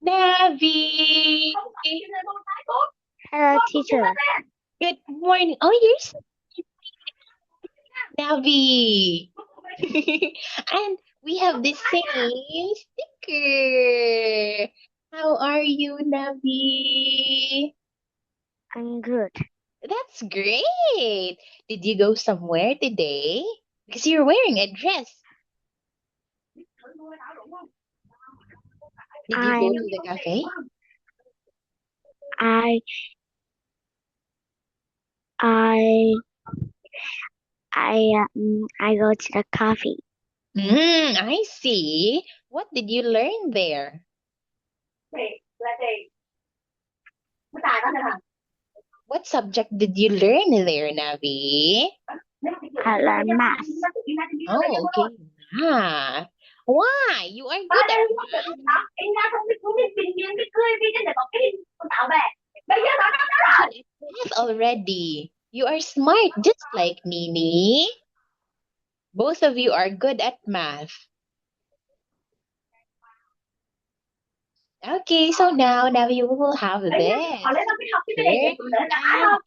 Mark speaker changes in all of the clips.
Speaker 1: Navi.
Speaker 2: Hello, teacher.
Speaker 1: Good morning. Oh, you're Navi. And we have the same sticker. How are you, Navi?
Speaker 2: I'm good.
Speaker 1: That's great. Did you go somewhere today? Because you're wearing a dress. Did you go
Speaker 2: I'm
Speaker 1: to the cafe?
Speaker 2: I I I go to the coffee.
Speaker 1: I see. What did you learn there? What subject did you learn there, Navi?
Speaker 2: I learn math.
Speaker 1: Oh, okay. Math. Why? You are good at math. Good at math already. You are smart, just like Nini. Both of you are good at math. Okay, so now you will have this picture, and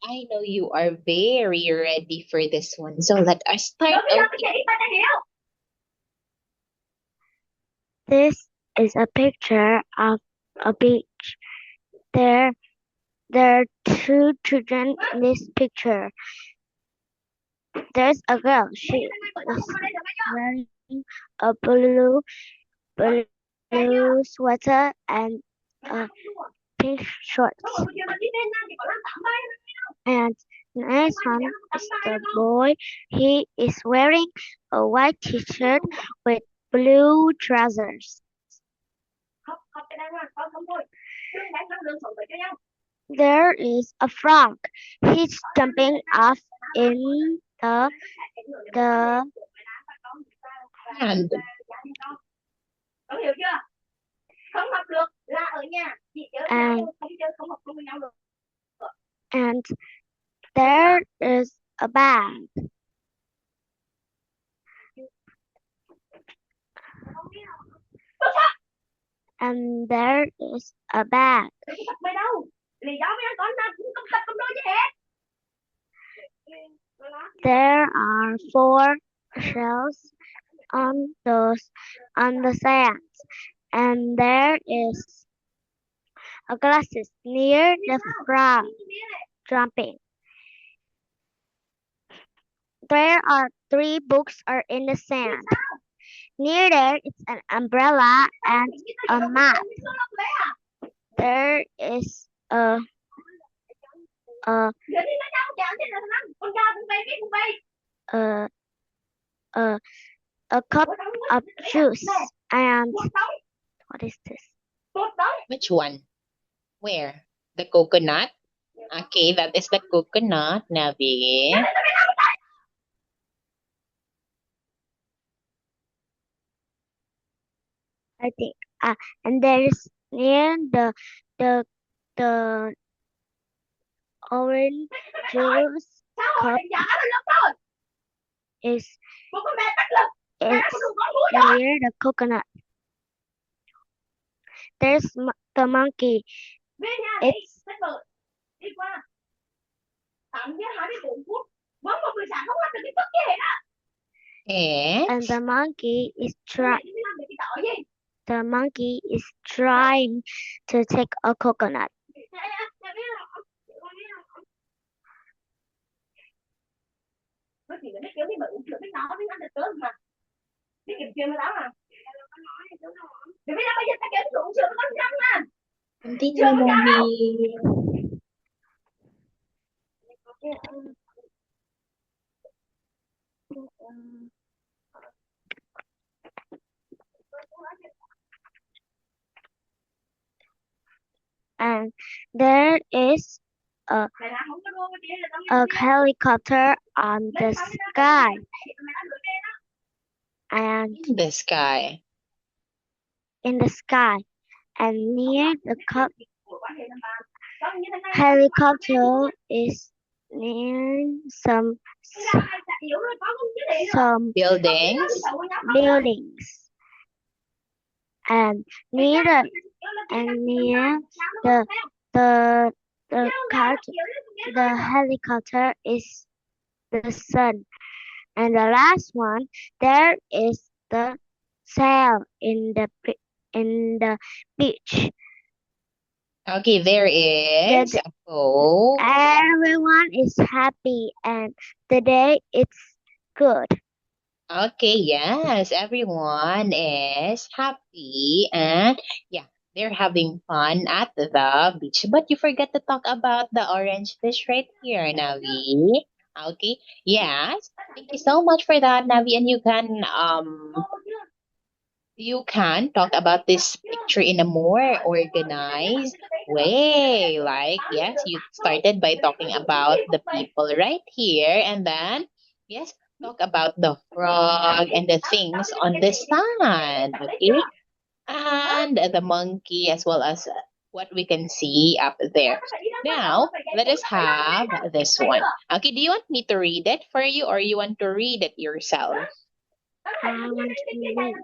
Speaker 1: I know you are very ready for this one. So let us start. Okay.
Speaker 2: This is a picture of a beach. There there are two children in this picture. There's a girl. She is wearing a blue sweater and pink shorts. And next one is the boy. He is wearing a white t-shirt with blue trousers. There is a frog. He's jumping off in the
Speaker 1: And
Speaker 2: and and there is a bag. And there is a bag. There are four shells on the sand, and there is a glasses near the frog jumping. There are three books are in the sand. Near there is an umbrella and a map. There is a a a, a cup of juice and what is this?
Speaker 1: which one? Where? The coconut? Okay, that is the coconut, Navi.
Speaker 2: I think. And there is near the the orange juice cup is is near the coconut. There's the monkey. It's and
Speaker 1: And
Speaker 2: the monkey is trying to take a coconut.
Speaker 1: continue, Navi.
Speaker 2: And there is a, a helicopter on the sky. And
Speaker 1: In the sky.
Speaker 2: in the sky and near the helicopter is near some
Speaker 1: Buildings.
Speaker 2: buildings and near and near the the the cart the helicopter is the sun, and the last one there is the sail in the beach.
Speaker 1: Okay, there is.
Speaker 2: The,
Speaker 1: Oh,
Speaker 2: everyone is happy and the day it's good.
Speaker 1: okay, yes, everyone is happy and yeah, they're having fun at the beach. But you forgot to talk about the orange fish right here, Navi. Okay, yes. Thank you so much for that, Navi. And you can talk about this picture in a more organized way. Like, yes, you started by talking about the people right here, and then, yes, talk about the frog and the things on the sand, okay? And the monkey, as well as what we can see up there. Now, let us have this one. Okay, do you want me to read it for you, or you want to read it yourself?
Speaker 2: I want to read.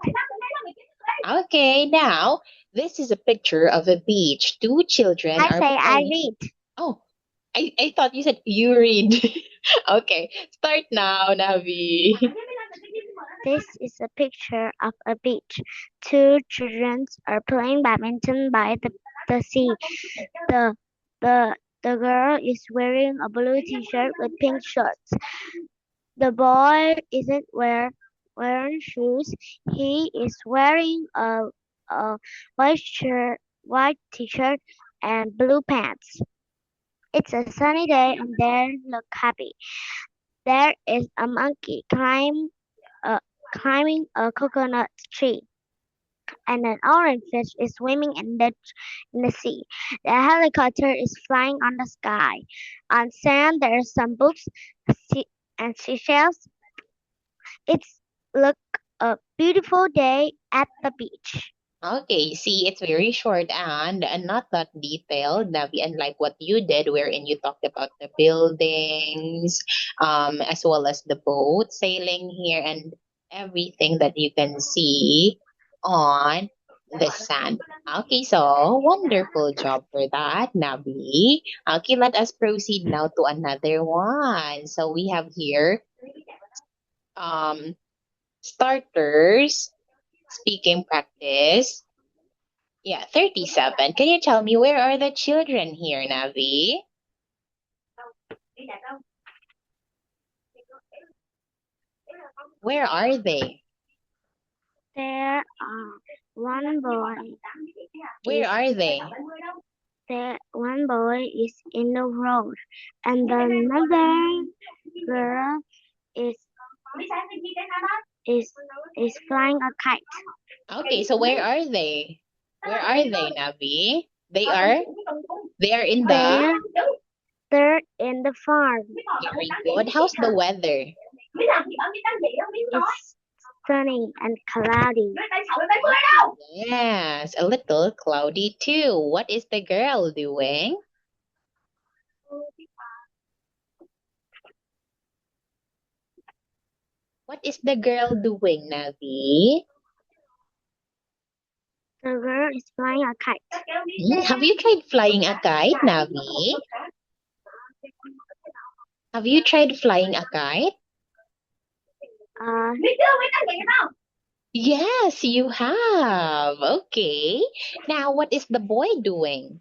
Speaker 1: Okay, now this is a picture of a beach. Two children
Speaker 2: I
Speaker 1: are
Speaker 2: say I
Speaker 1: playing.
Speaker 2: read.
Speaker 1: Oh, I thought you said you read. Okay, start now, Navi.
Speaker 2: This is a picture of a beach. Two children are playing badminton by the sea. The the the girl is wearing a blue t-shirt with pink shorts. The boy isn't wearing shoes. He is wearing a white t-shirt and blue pants. It's a sunny day and they look happy. There is a monkey climbing a coconut tree, and an orange fish is swimming in the sea. The helicopter is flying on the sky. On sand, there are some books and seashells. It's look a beautiful day at the beach.
Speaker 1: Okay, see, it's very short and not that detailed, Navi, unlike what you did, wherein you talked about the buildings, as well as the boat sailing here and everything that you can see on the sand. Okay, so wonderful job for that, Navi. Okay, let us proceed now to another one. So we have here um starters speaking practice. Yeah, 37. Can you tell me where are the children here, Navi? Where are they?
Speaker 2: There are one boy
Speaker 1: Where
Speaker 2: is
Speaker 1: are they?
Speaker 2: there one boy is in the road, and another girl is is is flying a kite.
Speaker 1: Okay, so where are they? Where are they, Navi? They are in the
Speaker 2: There they're in the farm.
Speaker 1: very good. How's the weather?
Speaker 2: It's sunny and cloudy.
Speaker 1: Yes, a little cloudy too. What is the girl doing? What is the girl doing, Navi?
Speaker 2: The girl is flying a kite.
Speaker 1: Have you tried flying a kite, Navi? Have you tried flying a kite?
Speaker 2: Uh,
Speaker 1: Yes, you have. Okay. Now, what is the boy doing?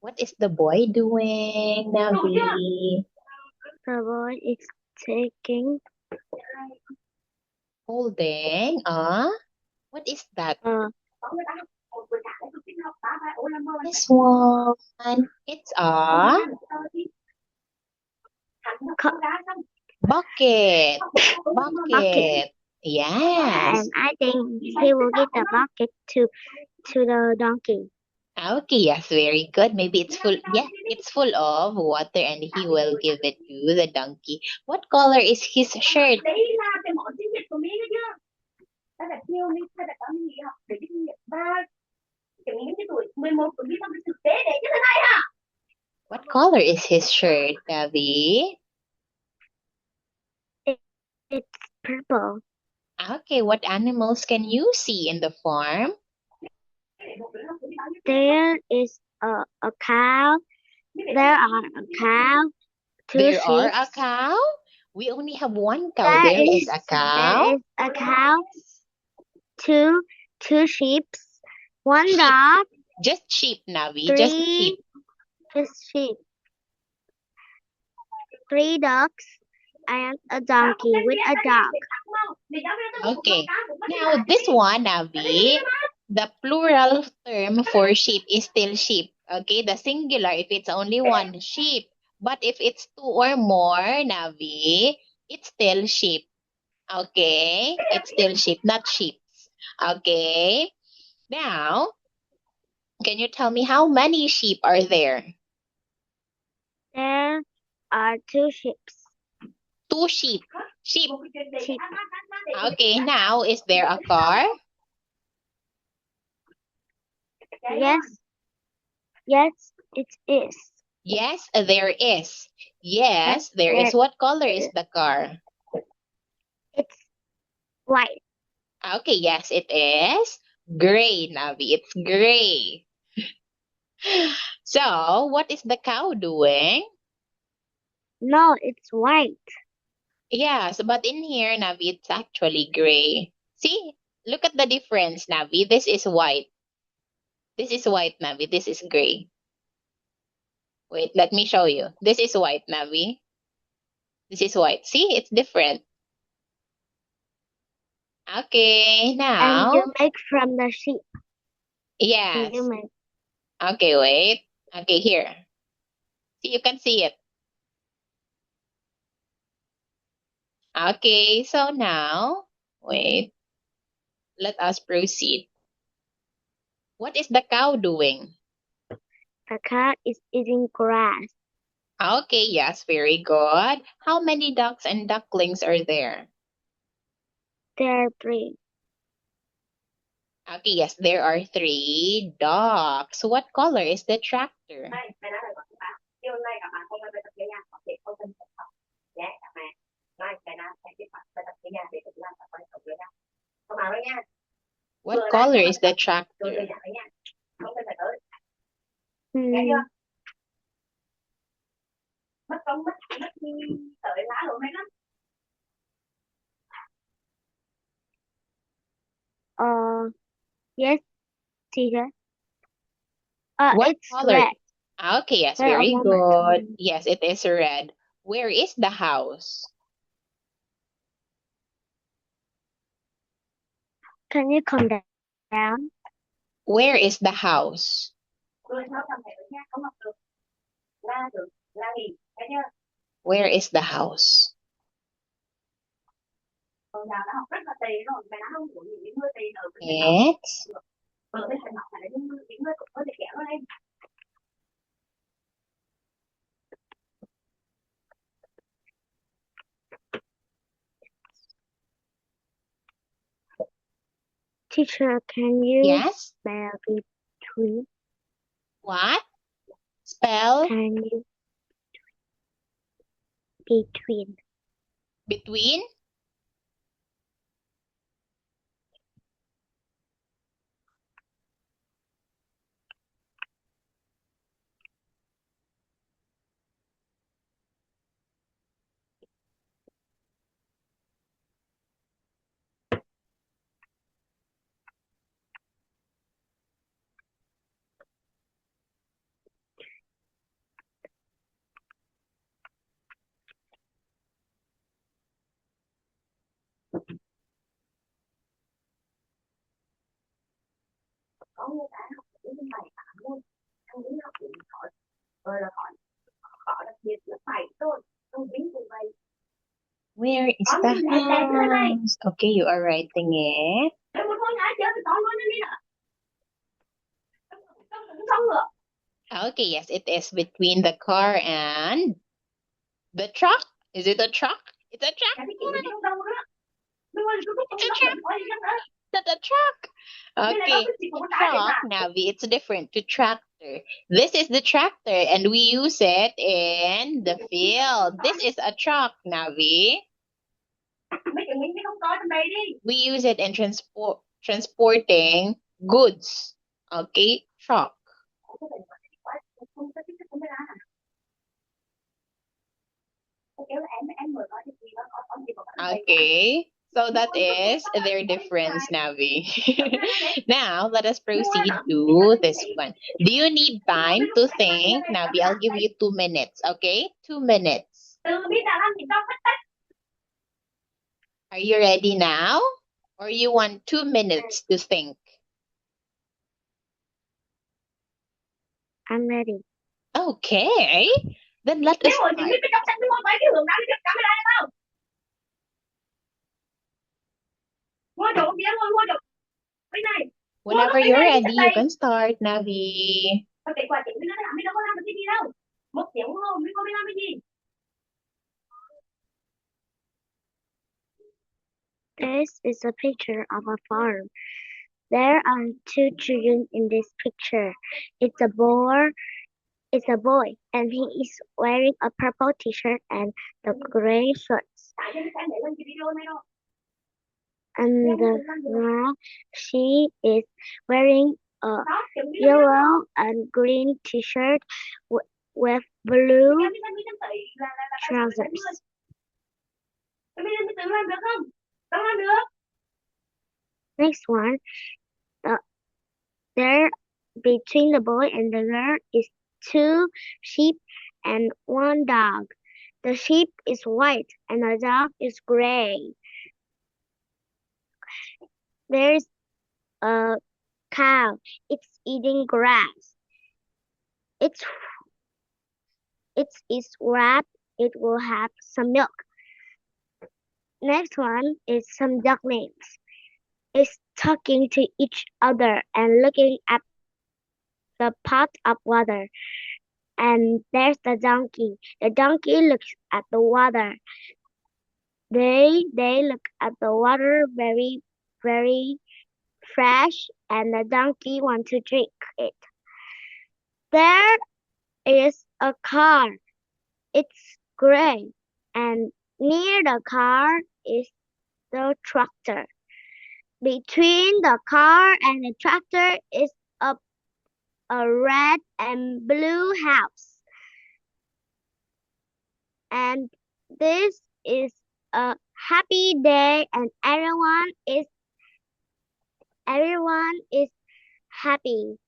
Speaker 1: What is the boy doing, Navi?
Speaker 2: the boy is taking
Speaker 1: Holding what is that?
Speaker 2: a
Speaker 1: This one. It's a
Speaker 2: cu-
Speaker 1: bucket.
Speaker 2: bucket,
Speaker 1: Bucket. Yes.
Speaker 2: and I think he will give the bucket to the donkey.
Speaker 1: Okay, yes, very good. Maybe it's full. Yeah, it's full of water and he will give it to the donkey. What color is his shirt? What color is his shirt, Navi?
Speaker 2: It's purple.
Speaker 1: Okay, what animals can you see in the farm?
Speaker 2: There is a cow. There are a cow, two
Speaker 1: There are
Speaker 2: sheep.
Speaker 1: a cow? We only have one cow.
Speaker 2: There
Speaker 1: There is
Speaker 2: is
Speaker 1: a cow.
Speaker 2: a cow, two sheep, one
Speaker 1: Sheep.
Speaker 2: dog,
Speaker 1: Just sheep, Navi. Just sheep.
Speaker 2: sheep, three dogs, and a donkey with a dog.
Speaker 1: Okay. Now, this one, Navi, the plural term for sheep is still sheep. Okay, the singular if it's only one sheep. But if it's two or more, Navi, it's still sheep. Okay, it's still sheep, not sheep. Okay. Now, can you tell me how many sheep are there?
Speaker 2: There are two sheep.
Speaker 1: Two sheep. Sheep.
Speaker 2: Sheep.
Speaker 1: Okay, now is there a car?
Speaker 2: Yes. Yes, it is.
Speaker 1: Yes, there is. Yes, there is. What color is the car?
Speaker 2: It's white.
Speaker 1: Okay, yes, it is. Gray, Navi. It's gray. So, what is the cow doing?
Speaker 2: No, it's white.
Speaker 1: Yes, but in here, Navi, it's actually gray. See? Look at the difference, Navi. This is white. This is white, Navi. This is gray. Wait, let me show you. This is white, Navi. This is white. See? It's different. Okay,
Speaker 2: And
Speaker 1: now.
Speaker 2: you make from the sheep.
Speaker 1: Yes.
Speaker 2: You make.
Speaker 1: Okay, wait. Okay, here. See, you can see it. Okay, so now, wait. Let us proceed. What is the cow doing?
Speaker 2: The cow is eating grass.
Speaker 1: Okay, yes, very good. How many ducks and ducklings are there?
Speaker 2: There are three.
Speaker 1: Okay, yes, there are three ducks. What color is the tractor? What color is the tractor?
Speaker 2: Hmm. Yes, teacher.
Speaker 1: What
Speaker 2: It's
Speaker 1: color?
Speaker 2: red.
Speaker 1: Okay, yes,
Speaker 2: Wait a
Speaker 1: very
Speaker 2: moment.
Speaker 1: good. Yes, it is red. Where is the house?
Speaker 2: Can you calm down?
Speaker 1: Where is the house? Where is the house? Next.
Speaker 2: Teacher, can you
Speaker 1: Yes.
Speaker 2: spell between?
Speaker 1: What? Spell
Speaker 2: Can you between?
Speaker 1: between? Where is the house? Okay, you are writing it. Okay, yes, it is between the car and the truck. Is it a truck? It's a truck. It's a truck. Not a truck. Okay, truck, Navi, it's different to tractor. This is the tractor and we use it in the field. This is a truck, Navi. We use it in transporting goods. Okay, truck. Okay, so that is their difference, Navi. Now, let us proceed to this one. Do you need time to think? Navi, I'll give you 2 minutes, okay? 2 minutes. Are you ready now? Or you want 2 minutes to think?
Speaker 2: I'm ready.
Speaker 1: Okay, then let us start. Whenever you're ready, you can start, Navi.
Speaker 2: This is a picture of a farm. There are two children in this picture. It's a boy, and he is wearing a purple t-shirt and the gray shorts. And she is wearing a yellow and green t-shirt with blue trousers. Next one, there between the boy and the girl is two sheep and one dog. The sheep is white and the dog is gray. There's a cow. It's eating grass. It's wrapped. It will have some milk. Next one is some ducklings. It's talking to each other and looking at the pot of water. And there's the donkey. The donkey looks at the water. They look at the water very, very fresh, and the donkey wants to drink it. There is a car. It's gray, and near the car is the tractor. Between the car and the tractor is a red and blue house. And this is a happy day, and everyone is happy.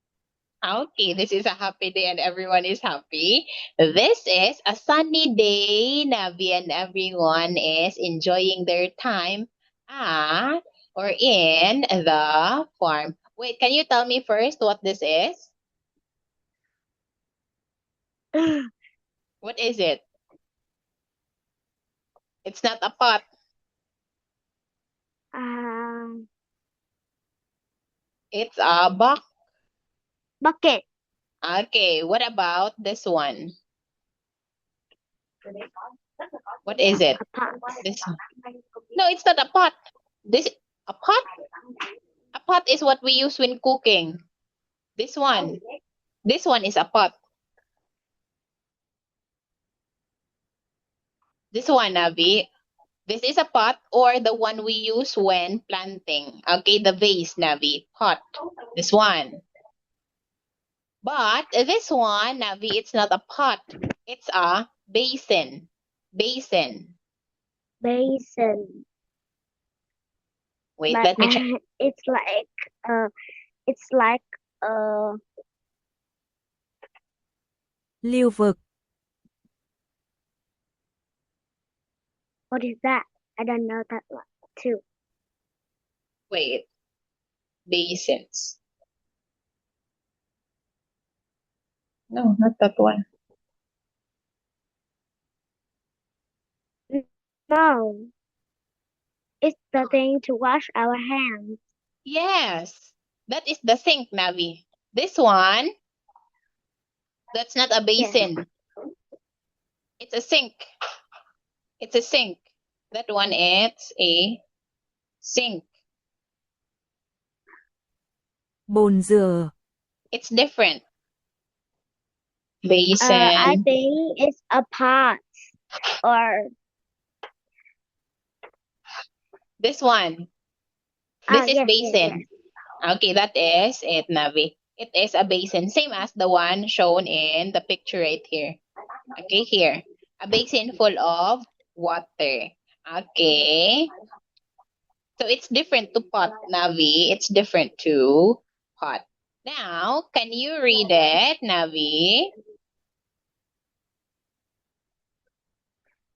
Speaker 1: Okay, this is a happy day and everyone is happy. This is a sunny day. Navi and everyone is enjoying their time at or in the farm. Wait, can you tell me first what this is? What is it? It's not a pot. It's a
Speaker 2: Bucket.
Speaker 1: Okay, what about this one? What is it?
Speaker 2: A pot.
Speaker 1: This No, it's not a pot. This a pot? A pot is what we use when cooking. This one is a pot. This one, Navi. This is a pot or the one we use when planting. Okay, the vase, Navi. Pot. This one. But this one, Navi, it's not a pot. It's a basin. Basin.
Speaker 2: Basin.
Speaker 1: Wait,
Speaker 2: But
Speaker 1: let me check.
Speaker 2: it's like
Speaker 3: Lưu vực,
Speaker 2: what is that? I don't know that one too.
Speaker 1: Wait. Basins. No, not that one.
Speaker 2: No. It's the thing to wash our hands.
Speaker 1: Yes. That is the sink, Navi. This one, that's not a basin. It's a sink. It's a sink. That one is a sink.
Speaker 3: bồn rửa,
Speaker 1: It's different. Basin.
Speaker 2: I think it's a pot or
Speaker 1: This one.
Speaker 2: Ah,
Speaker 1: This is
Speaker 2: yes, yes, yes.
Speaker 1: basin. Okay, that is it, Navi. It is a basin, same as the one shown in the picture right here. Okay, here. A basin full of water. Okay. So it's different to pot, Navi. It's different to pot. Now, can you read it, Navi?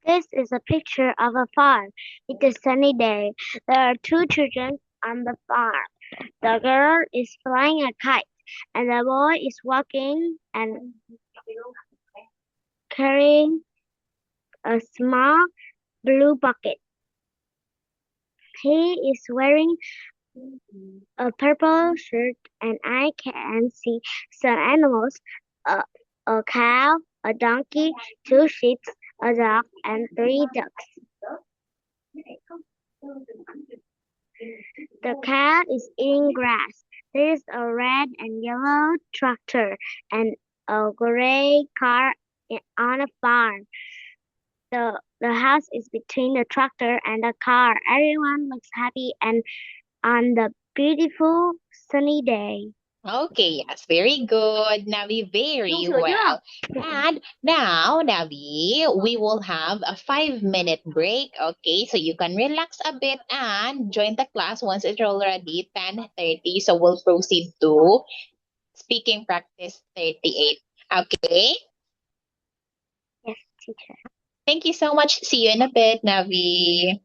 Speaker 2: This is a picture of a farm. It's a sunny day. There are two children on the farm. The girl is flying a kite, and the boy is walking and carrying a small blue bucket. He is wearing a purple shirt, and I can see some animals, a, a cow, a donkey, two sheep, a dog, and three ducks. The cow is eating grass. There is a red and yellow tractor and a gray car on a farm. The house is between the tractor and the car. Everyone looks happy and on the beautiful sunny day.
Speaker 1: Okay, yes, very good, Navi, very well. And now, Navi, we will have a 5-minute break, okay? So you can relax a bit and join the class once it's already 10:30. So we'll proceed to speaking practice 38. Okay?
Speaker 2: Yes, teacher.
Speaker 1: Thank you so much. See you in a bit, Navi.